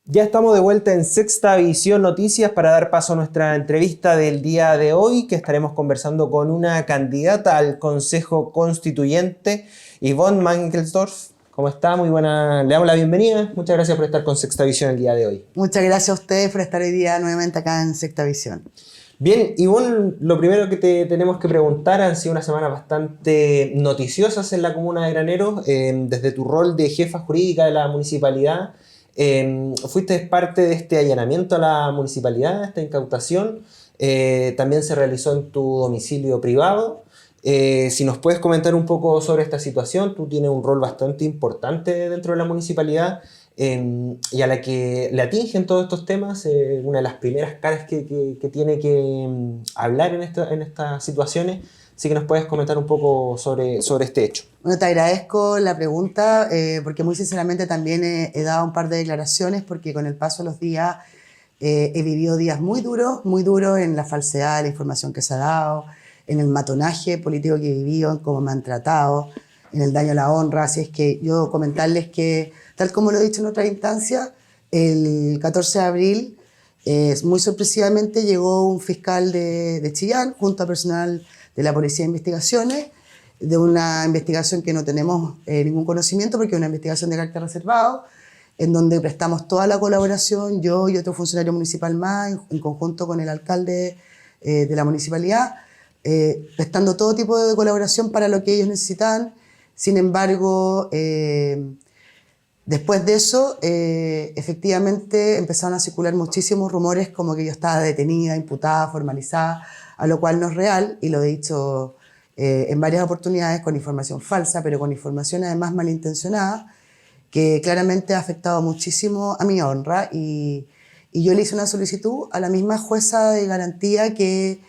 Ya estamos de vuelta en Sexta Visión Noticias para dar paso a nuestra entrevista del día de hoy, que estaremos conversando con una candidata al Consejo Constituyente, Yvonne Mangelsdorf. ¿Cómo está? Muy buena. Le damos la bienvenida. Muchas gracias por estar con Sexta Visión el día de hoy. Muchas gracias a ustedes por estar hoy día nuevamente acá en Sexta Visión. Bien, Yvonne, lo primero que te tenemos que preguntar, han sido unas semanas bastante noticiosas en la comuna de Graneros, desde tu rol de jefa jurídica de la municipalidad. Fuiste parte de este allanamiento a la municipalidad, esta incautación. También se realizó en tu domicilio privado. Si nos puedes comentar un poco sobre esta situación, tú tienes un rol bastante importante dentro de la municipalidad y a la que le atingen todos estos temas, una de las primeras caras que tiene que hablar en estas situaciones. Así que nos puedes comentar un poco sobre este hecho. Bueno, te agradezco la pregunta porque muy sinceramente también he dado un par de declaraciones porque con el paso de los días he vivido días muy duros en la falsedad de la información que se ha dado, en el matonaje político que he vivido, en cómo me han tratado, en el daño a la honra. Así es que yo comentarles que, tal como lo he dicho en otra instancia, el 14 de abril, muy sorpresivamente llegó un fiscal de Chillán junto a personal de la Policía de Investigaciones, de una investigación que no tenemos ningún conocimiento porque es una investigación de carácter reservado, en donde prestamos toda la colaboración, yo y otro funcionario municipal más, en conjunto con el alcalde de la municipalidad, prestando todo tipo de colaboración para lo que ellos necesitan. Sin embargo, después de eso, efectivamente empezaron a circular muchísimos rumores como que yo estaba detenida, imputada, formalizada, a lo cual no es real, y lo he dicho en varias oportunidades con información falsa, pero con información además malintencionada, que claramente ha afectado muchísimo a mi honra, y yo le hice una solicitud a la misma jueza de garantía que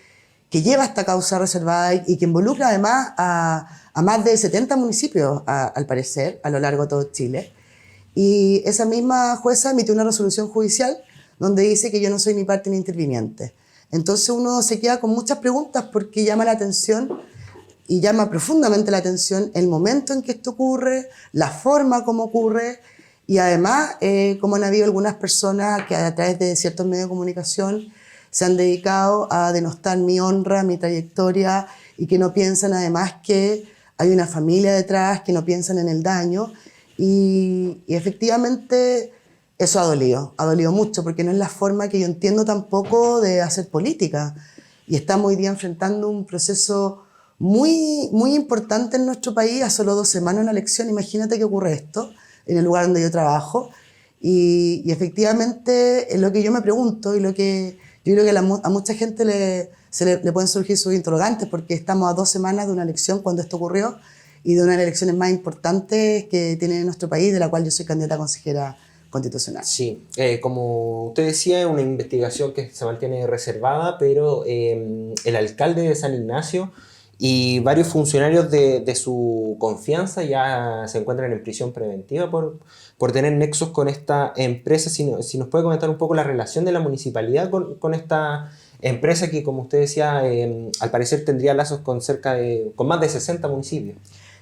lleva esta causa reservada y que involucra además a más de 70 municipios, al parecer, a lo largo de todo Chile. Y esa misma jueza emitió una resolución judicial donde dice que yo no soy ni parte ni interviniente. Entonces uno se queda con muchas preguntas porque llama la atención y llama profundamente la atención el momento en que esto ocurre, la forma como ocurre y además como han habido algunas personas que a través de ciertos medios de comunicación se han dedicado a denostar mi honra, mi trayectoria y que no piensan además que hay una familia detrás, que no piensan en el daño y efectivamente eso ha dolido mucho porque no es la forma que yo entiendo tampoco de hacer política y estamos hoy día enfrentando un proceso muy importante en nuestro país, a solo 2 semanas de una elección. Imagínate que ocurre esto en el lugar donde yo trabajo y efectivamente es lo que yo me pregunto y lo que yo creo que a mucha gente le pueden surgir sus interrogantes porque estamos a 2 semanas de una elección cuando esto ocurrió y de una de las elecciones más importantes que tiene nuestro país, de la cual yo soy candidata a consejera constitucional. Sí, como usted decía, es una investigación que se mantiene reservada, pero el alcalde de San Ignacio y varios funcionarios de su confianza ya se encuentran en prisión preventiva por tener nexos con esta empresa. Si nos puede comentar un poco la relación de la municipalidad con esta empresa que, como usted decía, al parecer tendría lazos con más de 60 municipios.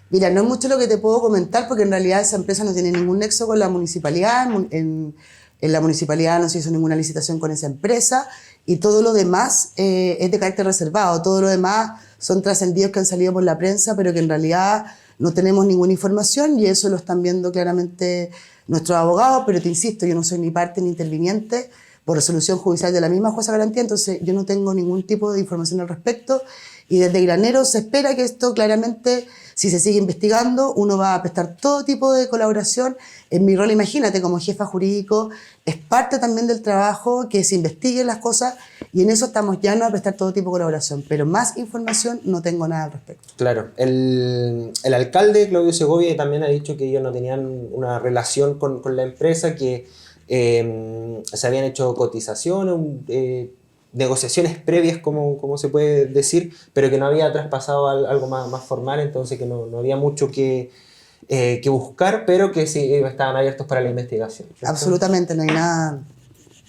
Mira, no es mucho lo que te puedo comentar porque en realidad esa empresa no tiene ningún nexo con la municipalidad. En la municipalidad no se hizo ninguna licitación con esa empresa y todo lo demás es de carácter reservado. Todo lo demás son trascendidos que han salido por la prensa, pero que en realidad no tenemos ninguna información y eso lo están viendo claramente nuestros abogados. Pero te insisto, yo no soy ni parte ni interviniente por resolución judicial de la misma jueza de garantía, entonces yo no tengo ningún tipo de información al respecto. Y desde Graneros se espera que esto claramente, si se sigue investigando, uno va a prestar todo tipo de colaboración. En mi rol, imagínate, como jefa jurídico, es parte también del trabajo que se investiguen las cosas y en eso estamos llanos a prestar todo tipo de colaboración. Pero más información no tengo nada al respecto. Claro, el alcalde Claudio Segovia también ha dicho que ellos no tenían una relación con la empresa, que se habían hecho cotizaciones, negociaciones previas, como se puede decir, pero que no había traspasado algo más formal, entonces que no había mucho que buscar, pero que sí estaban abiertos para la investigación, ¿cierto? Absolutamente, no hay nada,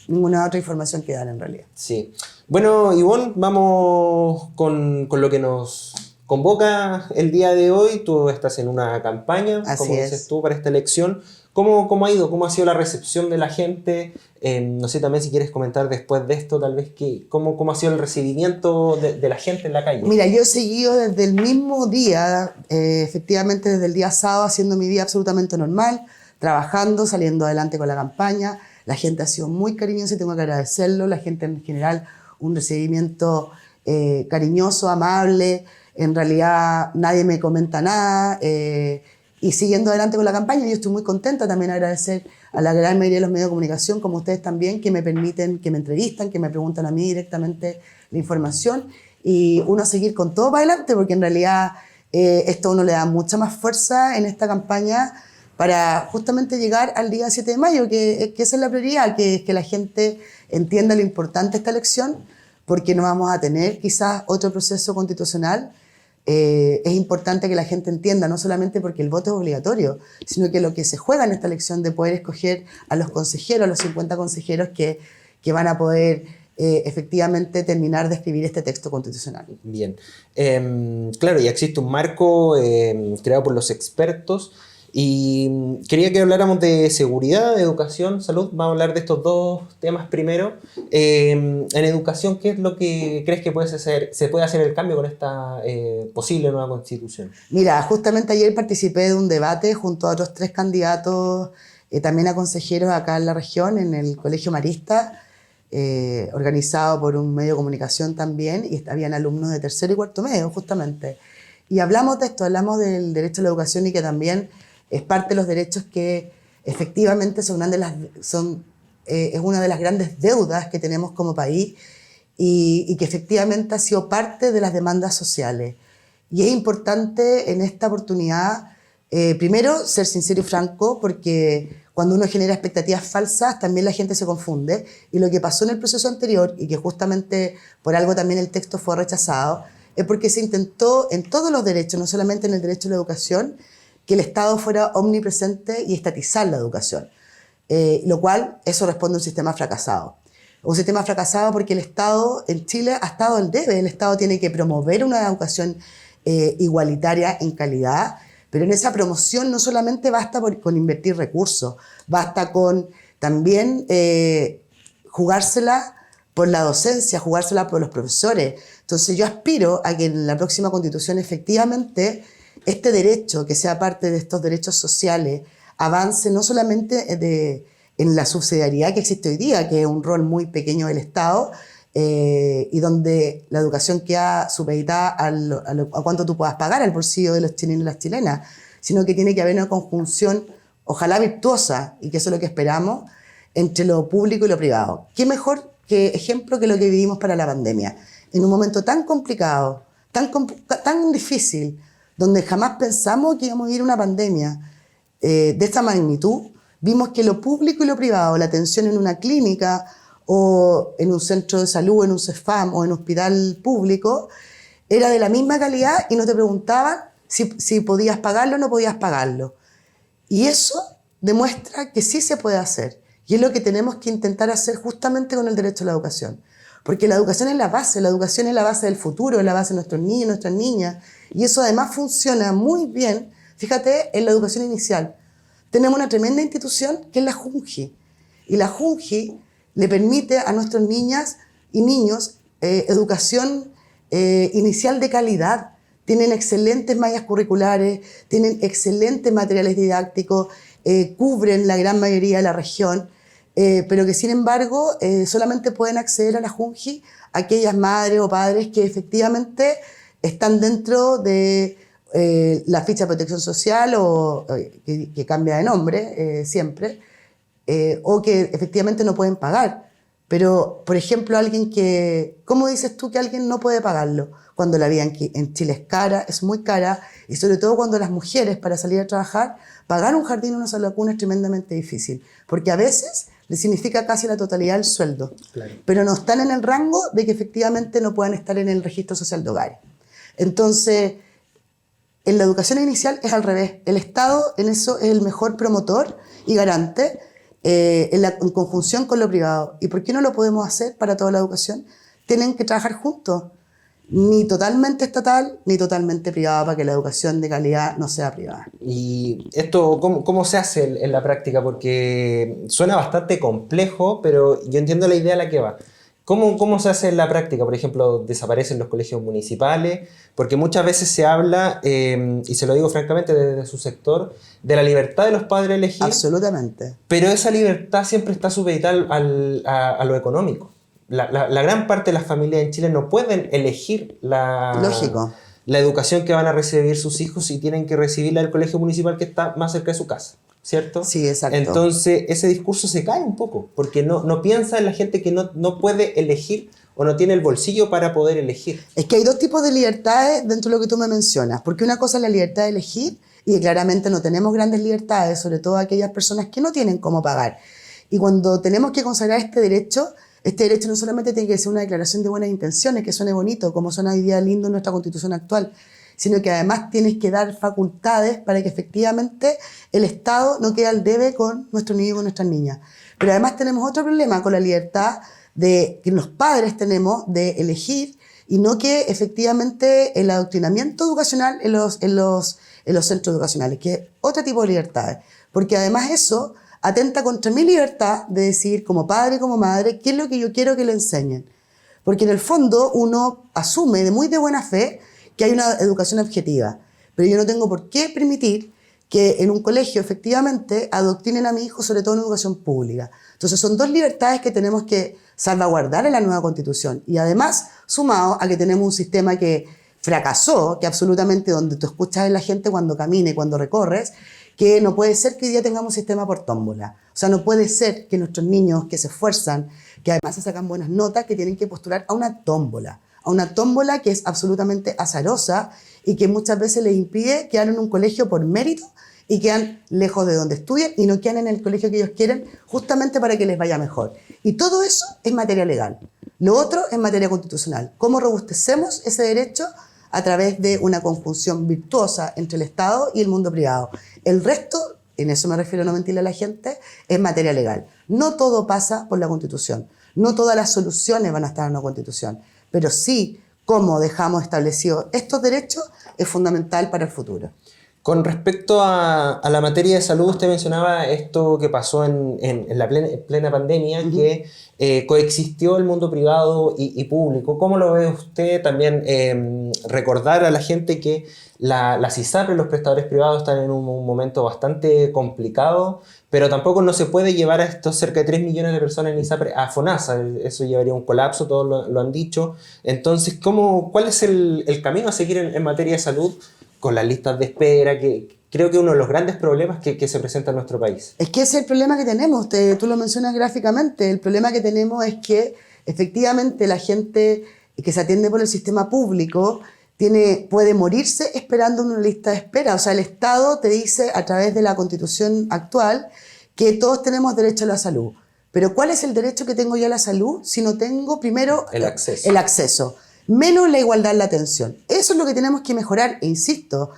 ninguna otra información que dar en realidad. Sí. Bueno, Yvonne, vamos con lo que nos convoca el día de hoy. Tú estás en una campaña, Así como dices es. tú, para esta elección. ¿Cómo ha ido? ¿Cómo ha sido la recepción de la gente? No sé también si quieres comentar después de esto, tal vez, cómo ha sido el recibimiento de la gente en la calle. Mira, yo he seguido desde el mismo día, efectivamente desde el día sábado, haciendo mi vida absolutamente normal, trabajando, saliendo adelante con la campaña. La gente ha sido muy cariñosa y tengo que agradecerlo. La gente en general, un recibimiento cariñoso, amable. En realidad nadie me comenta nada. Y siguiendo adelante con la campaña, yo estoy muy contenta. También agradecer a la gran mayoría de los medios de comunicación, como ustedes también, que me permiten, que me entrevistan, que me preguntan a mí directamente la información. Y uno seguir con todo para adelante, porque en realidad esto a uno le da mucha más fuerza en esta campaña para justamente llegar al día 7 de mayo, que esa es la prioridad, que la gente entienda lo importante de esta elección, porque no vamos a tener quizás otro proceso constitucional. Es importante que la gente entienda, no solamente porque el voto es obligatorio, sino que lo que se juega en esta elección de poder escoger a los consejeros, a los 50 consejeros que van a poder efectivamente terminar de escribir este texto constitucional. Bien. Claro, ya existe un marco creado por los expertos y quería que habláramos de seguridad, educación, salud. Vamos a hablar de estos dos temas primero. En educación, ¿qué es lo que crees que se puede hacer el cambio con esta posible nueva constitución? Mira, justamente ayer participé de un debate junto a otros 3 candidatos, también a consejeros acá en la región, en el Colegio Marista, organizado por un medio de comunicación también, y habían alumnos de tercero y cuarto medio, justamente. Y hablamos de esto, hablamos del derecho a la educación y que también es parte de los derechos que efectivamente es una de las grandes deudas que tenemos como país y que efectivamente ha sido parte de las demandas sociales. Y es importante en esta oportunidad, primero, ser sincero y franco, porque cuando uno genera expectativas falsas, también la gente se confunde. Y lo que pasó en el proceso anterior, y que justamente por algo también el texto fue rechazado, es porque se intentó en todos los derechos, no solamente en el derecho a la educación, que el Estado fuera omnipresente y estatizar la educación. Lo cual, eso responde a un sistema fracasado. Un sistema fracasado porque el Estado en Chile ha estado al debe. El Estado tiene que promover una educación igualitaria en calidad, pero en esa promoción no solamente basta con invertir recursos, basta con también jugársela por la docencia, jugársela por los profesores. Entonces yo aspiro a que en la próxima Constitución efectivamente este derecho, que sea parte de estos derechos sociales, avance no solamente en la subsidiariedad que existe hoy día, que es un rol muy pequeño del Estado, y donde la educación queda supeditada a cuánto tú puedas pagar al bolsillo de los chilenos y las chilenas, sino que tiene que haber una conjunción, ojalá virtuosa, y que eso es lo que esperamos, entre lo público y lo privado. ¿Qué mejor ejemplo que lo que vivimos para la pandemia? En un momento tan complicado, tan difícil, donde jamás pensamos que íbamos a vivir una pandemia de esta magnitud, vimos que lo público y lo privado, la atención en una clínica o en un centro de salud, en un CEFAM o en un hospital público, era de la misma calidad y no te preguntaban si podías pagarlo o no podías pagarlo. Y eso demuestra que sí se puede hacer. Y es lo que tenemos que intentar hacer justamente con el derecho a la educación. Porque la educación es la base del futuro, es la base de nuestros niños, nuestras niñas. Y eso además funciona muy bien, fíjate, en la educación inicial. Tenemos una tremenda institución que es la JUNJI. Y la JUNJI le permite a nuestras niñas y niños educación inicial de calidad. Tienen excelentes mallas curriculares, tienen excelentes materiales didácticos, cubren la gran mayoría de la región, pero que sin embargo solamente pueden acceder a la JUNJI aquellas madres o padres que efectivamente están dentro de la ficha de protección social o que cambia de nombre siempre, o que efectivamente no pueden pagar. Pero, por ejemplo, alguien que... ¿Cómo dices tú que alguien no puede pagarlo? Cuando la vida en Chile es cara, es muy cara, y sobre todo cuando las mujeres, para salir a trabajar, pagar un jardín o una sala de cuna es tremendamente difícil, porque a veces le significa casi la totalidad del sueldo. Claro. Pero no están en el rango de que efectivamente no puedan estar en el registro social de hogares. Entonces, en la educación inicial es al revés. El Estado en eso es el mejor promotor y garante, en conjunción con lo privado. ¿Y por qué no lo podemos hacer para toda la educación? Tienen que trabajar juntos. ni totalmente estatal ni totalmente privada, para que la educación de calidad no sea privada. ¿Y esto cómo se hace en la práctica? Porque suena bastante complejo, pero yo entiendo la idea a la que va. ¿Cómo se hace en la práctica? Por ejemplo, desaparecen los colegios municipales, porque muchas veces se habla, y se lo digo francamente desde su sector, de la libertad de los padres a elegir. Absolutamente. Pero esa libertad siempre está supeditada a lo económico. La gran parte de las familias en Chile no pueden elegir Lógico. la educación que van a recibir sus hijos y tienen que recibirla del colegio municipal que está más cerca de su casa, ¿cierto? Sí, exacto. Entonces ese discurso se cae un poco, porque no piensa en la gente que no puede elegir o no tiene el bolsillo para poder elegir. Es que hay dos tipos de libertades dentro de lo que tú me mencionas, porque una cosa es la libertad de elegir, y que claramente no tenemos grandes libertades, sobre todo aquellas personas que no tienen cómo pagar. Y cuando tenemos que consagrar este derecho no solamente tiene que ser una declaración de buenas intenciones, que suene bonito, como suena hoy día lindo en nuestra Constitución actual, sino que además tienes que dar facultades para que efectivamente el Estado no quede al debe con nuestros niños y con nuestras niñas. Pero además tenemos otro problema con la libertad que los padres tenemos de elegir, y no que efectivamente el adoctrinamiento educacional en los centros educacionales, que es otro tipo de libertades. Porque además eso atenta contra mi libertad de decidir como padre y como madre qué es lo que yo quiero que le enseñen. Porque en el fondo uno asume de muy de buena fe que hay una educación objetiva, pero yo no tengo por qué permitir que en un colegio efectivamente adoctrinen a mi hijo, sobre todo en educación pública. Entonces son dos libertades que tenemos que salvaguardar en la nueva Constitución, y además sumado a que tenemos un sistema que fracasó, que absolutamente, donde tú escuchas a la gente cuando camina y cuando recorres, que no puede ser que hoy día tengamos un sistema por tómbola. O sea, no puede ser que nuestros niños que se esfuerzan, que además se sacan buenas notas, que tienen que postular a una tómbola que es absolutamente azarosa y que muchas veces les impide quedar en un colegio por mérito, y quedan lejos de donde estudian y no quedan en el colegio que ellos quieren, justamente para que les vaya mejor. Y todo eso es materia legal. Lo otro es materia constitucional. ¿Cómo robustecemos ese derecho? A través de una conjunción virtuosa entre el Estado y el mundo privado. El resto, en eso me refiero a no mentirle a la gente, es materia legal. No todo pasa por la Constitución. No todas las soluciones van a estar en la Constitución. Pero sí, cómo dejamos establecidos estos derechos es fundamental para el futuro. Con respecto a la materia de salud, usted mencionaba esto que pasó en la plena pandemia, que coexistió el mundo privado y público. ¿Cómo lo ve usted? También recordar a la gente que las ISAPRES, los prestadores privados, están en un momento bastante complicado, pero tampoco no se puede llevar a estos cerca de 3 millones de personas en ISAPRES a FONASA. Eso llevaría a un colapso, todos lo han dicho. Entonces, ¿cuál es el camino a seguir en materia de salud con las listas de espera, que creo que es uno de los grandes problemas que se presenta en nuestro país? Es que ese es el problema que tenemos, tú lo mencionas gráficamente. El problema que tenemos es que efectivamente la gente que se atiende por el sistema público puede morirse esperando una lista de espera. O sea, el Estado te dice a través de la Constitución actual que todos tenemos derecho a la salud. Pero ¿cuál es el derecho que tengo yo a la salud si no tengo primero el acceso? El acceso. Menos la igualdad en la atención. Eso es lo que tenemos que mejorar, e insisto,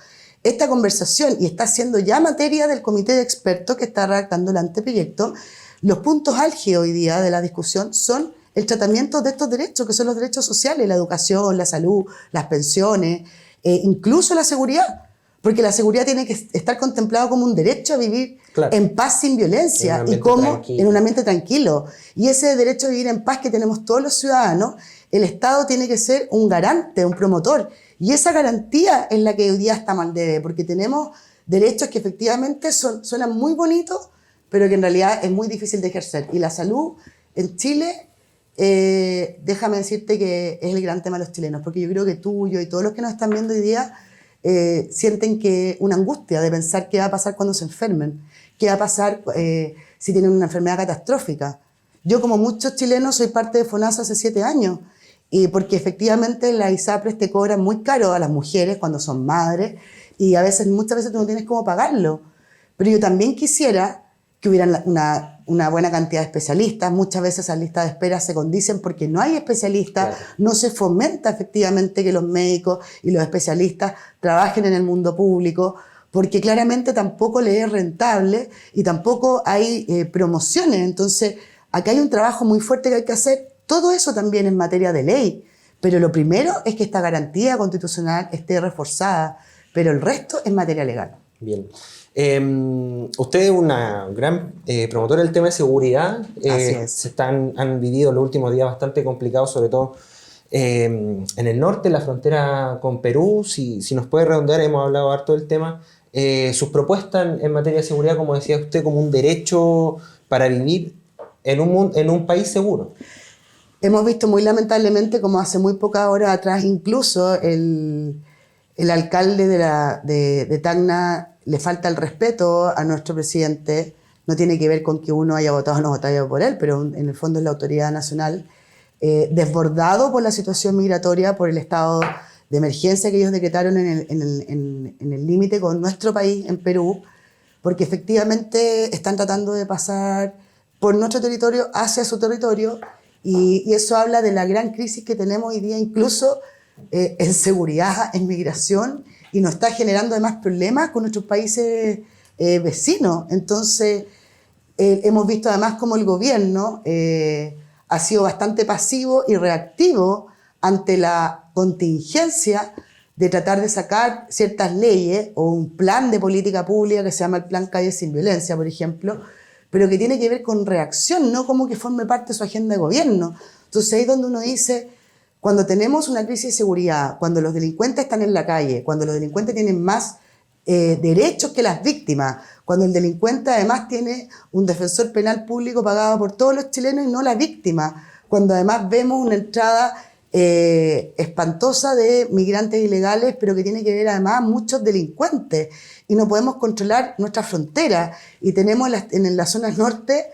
esta conversación, y está siendo ya materia del comité de expertos que está redactando el anteproyecto. Los puntos álgidos hoy día de la discusión son el tratamiento de estos derechos, que son los derechos sociales, la educación, la salud, las pensiones, incluso la seguridad, porque la seguridad tiene que estar contemplado como un derecho a vivir en paz, sin violencia, en un ambiente tranquilo. Y ese derecho a vivir en paz que tenemos todos los ciudadanos, el Estado tiene que ser un garante, un promotor. Y esa garantía es la que hoy día está mal debe, porque tenemos derechos que efectivamente suenan muy bonitos, pero que en realidad es muy difícil de ejercer. Y la salud en Chile, déjame decirte que es el gran tema de los chilenos, porque yo creo que tú, yo y todos los que nos están viendo hoy día sienten que una angustia de pensar qué va a pasar cuando se enfermen, qué va a pasar si tienen una enfermedad catastrófica. Yo, como muchos chilenos, soy parte de FONASA hace 7 años, y porque efectivamente las ISAPRES te cobran muy caro a las mujeres cuando son madres, y muchas veces tú no tienes cómo pagarlo. Pero yo también quisiera que hubiera una buena cantidad de especialistas. Muchas veces esas listas de espera se condicen porque no hay especialistas, claro. No se fomenta efectivamente que los médicos y los especialistas trabajen en el mundo público, porque claramente tampoco les es rentable y tampoco hay promociones. Entonces, acá hay un trabajo muy fuerte que hay que hacer. Todo eso también es materia de ley, Pero lo primero es que esta garantía constitucional esté reforzada, pero el resto es materia legal. Bien. Usted es una gran promotora del tema de seguridad. Así es. Han vivido los últimos días bastante complicados, sobre todo en el norte, en la frontera con Perú. Si nos puede redondear, hemos hablado harto del tema. Sus propuestas en materia de seguridad, como decía usted, como un derecho para vivir en un país seguro. Hemos visto muy lamentablemente como hace muy pocas horas atrás incluso el alcalde de Tacna le falta el respeto a nuestro presidente. No tiene que ver con que uno haya votado o no votado por él, pero en el fondo es la autoridad nacional, desbordado por la situación migratoria, por el estado de emergencia que ellos decretaron en el límite con nuestro país, en Perú, porque efectivamente están tratando de pasar por nuestro territorio hacia su territorio, y eso habla de la gran crisis que tenemos hoy día, incluso en seguridad, en migración, y nos está generando además problemas con nuestros países vecinos. Entonces, hemos visto además como el gobierno ha sido bastante pasivo y reactivo ante la contingencia de tratar de sacar ciertas leyes o un plan de política pública que se llama el Plan Calle Sin Violencia, por ejemplo, pero que tiene que ver con reacción, no como que forme parte de su agenda de gobierno. Entonces ahí es donde uno dice, cuando tenemos una crisis de seguridad, cuando los delincuentes están en la calle, cuando los delincuentes tienen más derechos que las víctimas, cuando el delincuente además tiene un defensor penal público pagado por todos los chilenos y no la víctima, cuando además vemos una entrada espantosa de migrantes ilegales, pero que tiene que ver además muchos delincuentes, y no podemos controlar nuestra frontera, y tenemos en la zona norte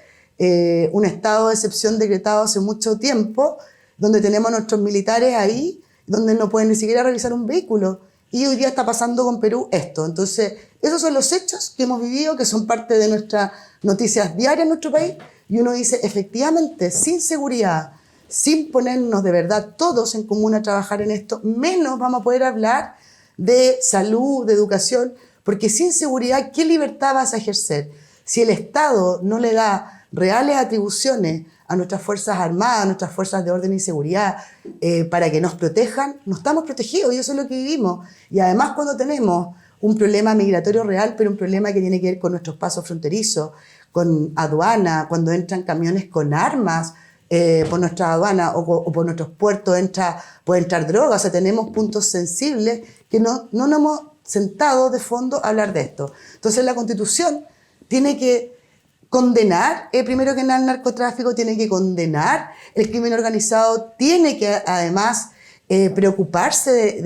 un estado de excepción decretado hace mucho tiempo, donde tenemos a nuestros militares ahí, donde no pueden ni siquiera revisar un vehículo, y hoy día está pasando con Perú esto. Entonces, esos son los hechos que hemos vivido, que son parte de nuestras noticias diarias en nuestro país, y uno dice, efectivamente, sin seguridad, sin ponernos de verdad todos en común a trabajar en esto, menos vamos a poder hablar de salud, de educación, porque sin seguridad, ¿qué libertad vas a ejercer? Si el Estado no le da reales atribuciones a nuestras Fuerzas Armadas, a nuestras Fuerzas de Orden y Seguridad, para que nos protejan, no estamos protegidos, y eso es lo que vivimos. Y además cuando tenemos un problema migratorio real, pero un problema que tiene que ver con nuestros pasos fronterizos, con aduana, cuando entran camiones con armas, por nuestra aduana o por nuestros puertos puede entrar droga. O sea, tenemos puntos sensibles que no nos hemos sentado de fondo a hablar de esto. Entonces la Constitución tiene que condenar, primero que nada, el narcotráfico, tiene que condenar el crimen organizado, tiene que además preocuparse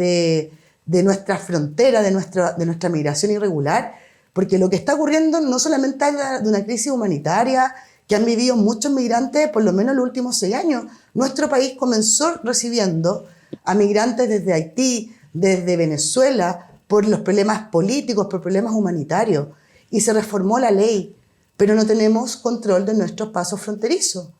de nuestra frontera, de nuestra migración irregular, porque lo que está ocurriendo no solamente es de una crisis humanitaria que han vivido muchos migrantes por lo menos los últimos 6 años. Nuestro país comenzó recibiendo a migrantes desde Haití, desde Venezuela, por los problemas políticos, por problemas humanitarios, y se reformó la ley, pero no tenemos control de nuestros pasos fronterizos.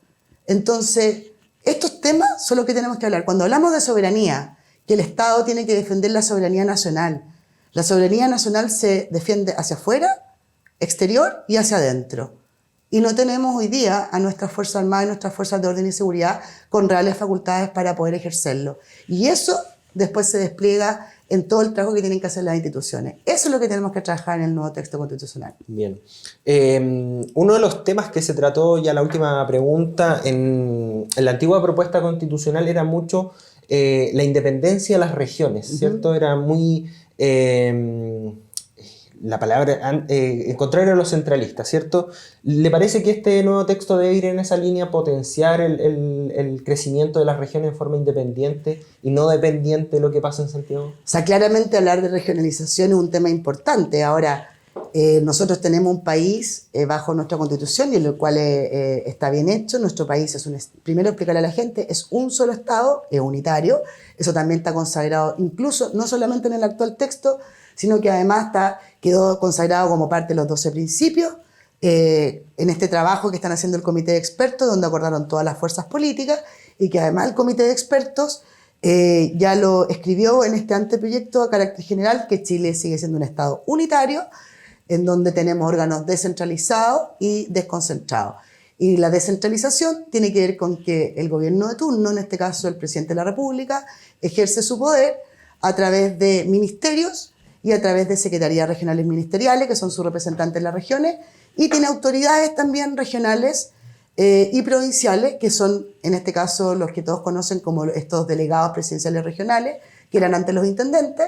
Entonces, estos temas son los que tenemos que hablar. Cuando hablamos de soberanía, que el Estado tiene que defender la soberanía nacional se defiende hacia afuera, exterior y hacia adentro. Y no tenemos hoy día a nuestras Fuerzas Armadas y nuestras Fuerzas de Orden y Seguridad con reales facultades para poder ejercerlo. Y eso después se despliega en todo el trabajo que tienen que hacer las instituciones. Eso es lo que tenemos que trabajar en el nuevo texto constitucional. Bien. Uno de los temas que se trató, ya la última pregunta, en la antigua propuesta constitucional era mucho la independencia de las regiones, ¿cierto? Era muy... la palabra, contrario a los centralistas, ¿cierto? ¿Le parece que este nuevo texto debe ir en esa línea, potenciar el crecimiento de las regiones en forma independiente y no dependiente de lo que pasa en Santiago? O sea, claramente hablar de regionalización es un tema importante. Ahora, nosotros tenemos un país bajo nuestra Constitución, y en el cual está bien hecho. Nuestro país primero explicarle a la gente, es un solo Estado, es unitario. Eso también está consagrado, incluso no solamente en el actual texto, sino que además quedó consagrado como parte de los 12 principios en este trabajo que están haciendo el Comité de Expertos, donde acordaron todas las fuerzas políticas, y que además el Comité de Expertos ya lo escribió en este anteproyecto a carácter general, que Chile sigue siendo un Estado unitario, en donde tenemos órganos descentralizados y desconcentrados. Y la descentralización tiene que ver con que el gobierno de turno, en este caso el presidente de la República, ejerce su poder a través de ministerios y a través de secretarías regionales ministeriales, que son sus representantes en las regiones, y tiene autoridades también regionales y provinciales, que son, en este caso, los que todos conocen como estos delegados presidenciales regionales, que eran antes los intendentes,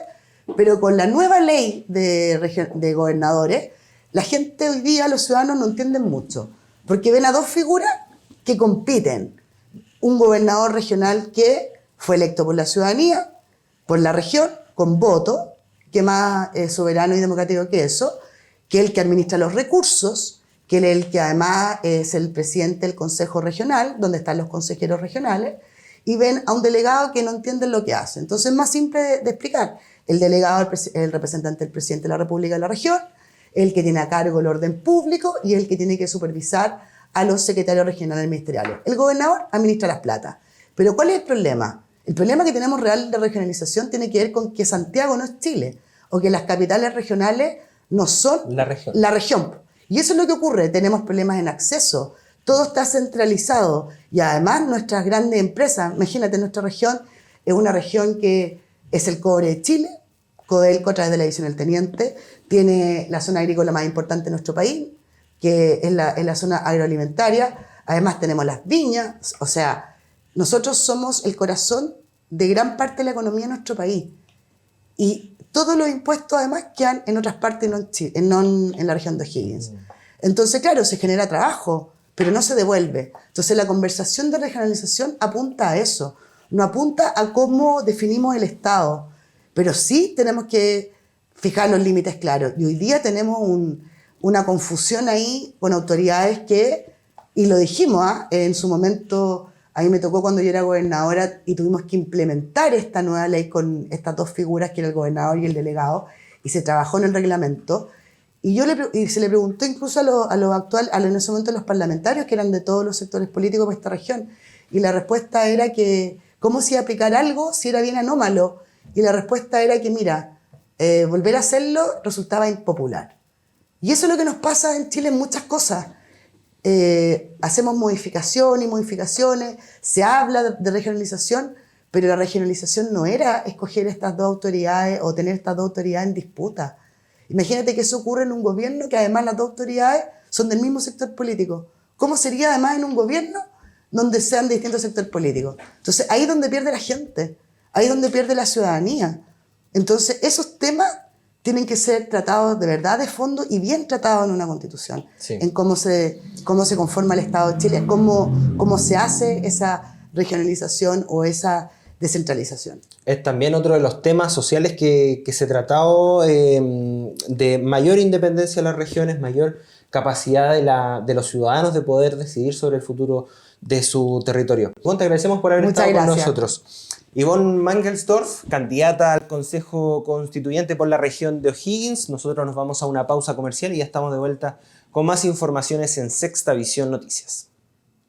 pero con la nueva ley de gobernadores, la gente hoy día, los ciudadanos, no entienden mucho, porque ven a dos figuras que compiten. Un gobernador regional que fue electo por la ciudadanía, por la región, con voto, que más soberano y democrático que eso, que es el que administra los recursos, que es el que además es el presidente del Consejo Regional, donde están los consejeros regionales, y ven a un delegado que no entiende lo que hace. Entonces es más simple de explicar. El delegado es el representante del presidente de la República de la región, el que tiene a cargo el orden público y el que tiene que supervisar a los secretarios regionales ministeriales. El gobernador administra las platas. Pero ¿cuál es el problema? El problema que tenemos real de regionalización tiene que ver con que Santiago no es Chile, o que las capitales regionales no son la región. Y eso es lo que ocurre. Tenemos problemas en acceso. Todo está centralizado. Y además nuestras grandes empresas, imagínate, nuestra región es una región que es el cobre de Chile, Codelco a través de la división del Teniente, tiene la zona agrícola más importante de nuestro país, que es la zona agroalimentaria. Además tenemos las viñas, o sea, nosotros somos el corazón de gran parte de la economía de nuestro país. Y todos los impuestos además quedan en otras partes, no en la región de O'Higgins. Entonces, claro, se genera trabajo, pero no se devuelve. Entonces la conversación de regionalización apunta a eso, no apunta a cómo definimos el Estado, pero sí tenemos que fijar los límites claros. Y hoy día tenemos una confusión ahí con autoridades que, y lo dijimos, en su momento, a mí me tocó cuando yo era gobernadora y tuvimos que implementar esta nueva ley con estas dos figuras, que era el gobernador y el delegado, y se trabajó en el reglamento. Y se le preguntó incluso en ese momento a los parlamentarios, que eran de todos los sectores políticos de esta región, y la respuesta era que cómo se iba a aplicar algo si era bien anómalo, y la respuesta era que, mira, volver a hacerlo resultaba impopular. Y eso es lo que nos pasa en Chile en muchas cosas. Hacemos modificaciones, se habla de regionalización, pero la regionalización no era escoger estas dos autoridades o tener estas dos autoridades en disputa. Imagínate que eso ocurre en un gobierno que además las dos autoridades son del mismo sector político. ¿Cómo sería además en un gobierno donde sean de distintos sectores políticos? Entonces ahí es donde pierde la gente, ahí es donde pierde la ciudadanía. Entonces esos temas tienen que ser tratados de verdad de fondo y bien tratados en una constitución, sí, en cómo se conforma el Estado de Chile, cómo se hace esa regionalización o esa descentralización. Es también otro de los temas sociales que se ha tratado, de mayor independencia de las regiones, mayor capacidad de los ciudadanos de poder decidir sobre el futuro de su territorio. Ivonne, te agradecemos por haber estado con nosotros. Ivonne Mangelsdorf, candidata al Consejo Constituyente por la región de O'Higgins. Nosotros nos vamos a una pausa comercial y ya estamos de vuelta con más informaciones en Sexta Visión Noticias.